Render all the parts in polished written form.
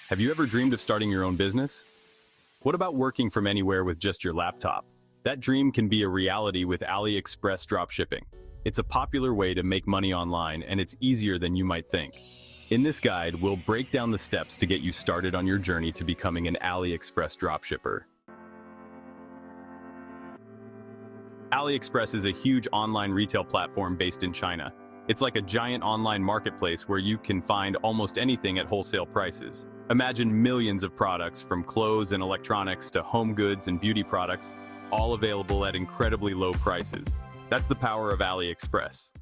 Have you ever dreamed of starting your own business? What about working from anywhere with just your laptop? That dream can be a reality with AliExpress dropshipping. It's a popular way to make money online, and it's easier than you might think. In this guide, we'll break down the steps to get you started on your journey to becoming an AliExpress dropshipper. AliExpress is a huge online retail platform based in China. It's like a giant online marketplace where you can find almost anything at wholesale prices. Imagine millions of products, from clothes and electronics to home goods and beauty products, all available at incredibly low prices. That's the power of AliExpress.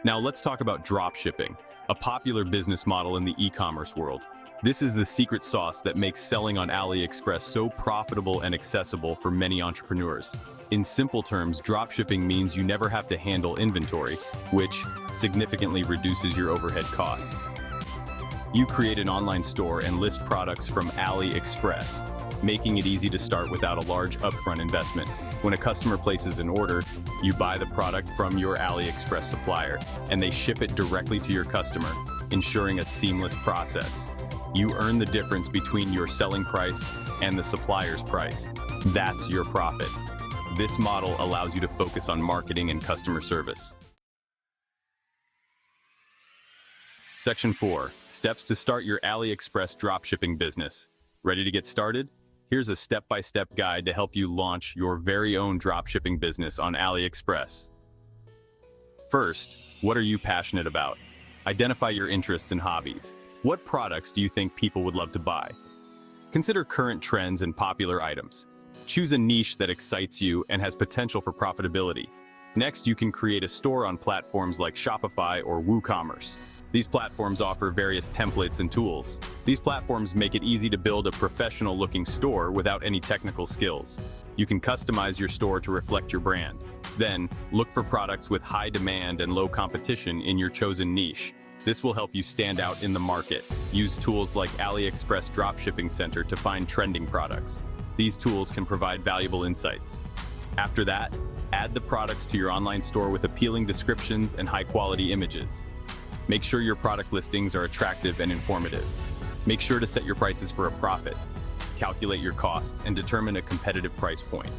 Now let's talk about dropshipping, a popular business model in the e-commerce world. This is the secret sauce that makes selling on AliExpress so profitable and accessible for many entrepreneurs. In simple terms, dropshipping means you never have to handle inventory, which significantly reduces your overhead costs. You create an online store and list products from AliExpress, making it easy to start without a large upfront investment. When a customer places an order, you buy the product from your AliExpress supplier, and they ship it directly to your customer, ensuring a seamless process. You earn the difference between your selling price and the supplier's price. That's your profit. This model allows you to focus on marketing and customer service. Section 4. Steps to start your AliExpress dropshipping business. Ready to get started? Here's a step-by-step guide to help you launch your very own dropshipping business on AliExpress. First, what are you passionate about? Identify your interests and hobbies. What products do you think people would love to buy? Consider current trends and popular items. Choose a niche that excites you and has potential for profitability. Next, you can create a store on platforms like Shopify or WooCommerce. These platforms offer various templates and tools. These platforms make it easy to build a professional-looking store without any technical skills. You can customize your store to reflect your brand. Then, look for products with high demand and low competition in your chosen niche. This will help you stand out in the market. Use tools like AliExpress Dropshipping Center to find trending products. These tools can provide valuable insights. After that, add the products to your online store with appealing descriptions and high-quality images. Make sure your product listings are attractive and informative. Make sure to set your prices for a profit. Calculate your costs and determine a competitive price point.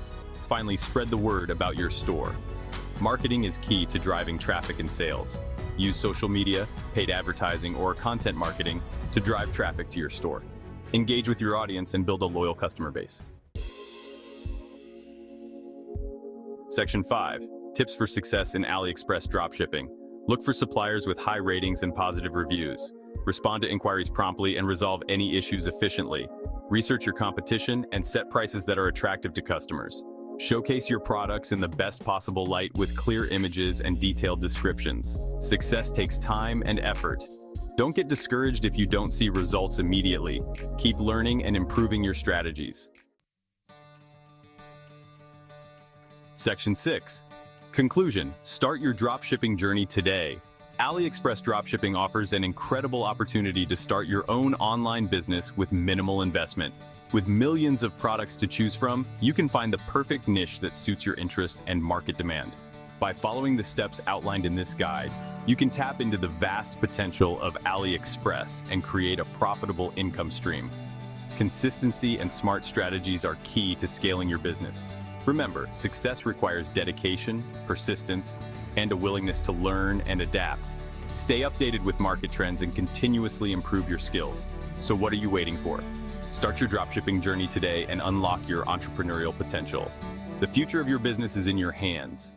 Finally, spread the word about your store. Marketing is key to driving traffic and sales. Use social media, paid advertising, or content marketing to drive traffic to your store. Engage with your audience and build a loyal customer base. Section 5. Tips for success in AliExpress dropshipping. Look for suppliers with high ratings and positive reviews. Respond to inquiries promptly and resolve any issues efficiently. Research your competition and set prices that are attractive to customers. Showcase your products in the best possible light with clear images and detailed descriptions. Success takes time and effort. Don't get discouraged if you don't see results immediately. Keep learning and improving your strategies. Section 6. Conclusion. Start your dropshipping journey today. AliExpress dropshipping offers an incredible opportunity to start your own online business with minimal investment. With millions of products to choose from, you can find the perfect niche that suits your interest and market demand. By following the steps outlined in this guide, you can tap into the vast potential of AliExpress and create a profitable income stream. Consistency and smart strategies are key to scaling your business. Remember, success requires dedication, persistence, and a willingness to learn and adapt. Stay updated with market trends and continuously improve your skills. So what are you waiting for? Start your dropshipping journey today and unlock your entrepreneurial potential. The future of your business is in your hands.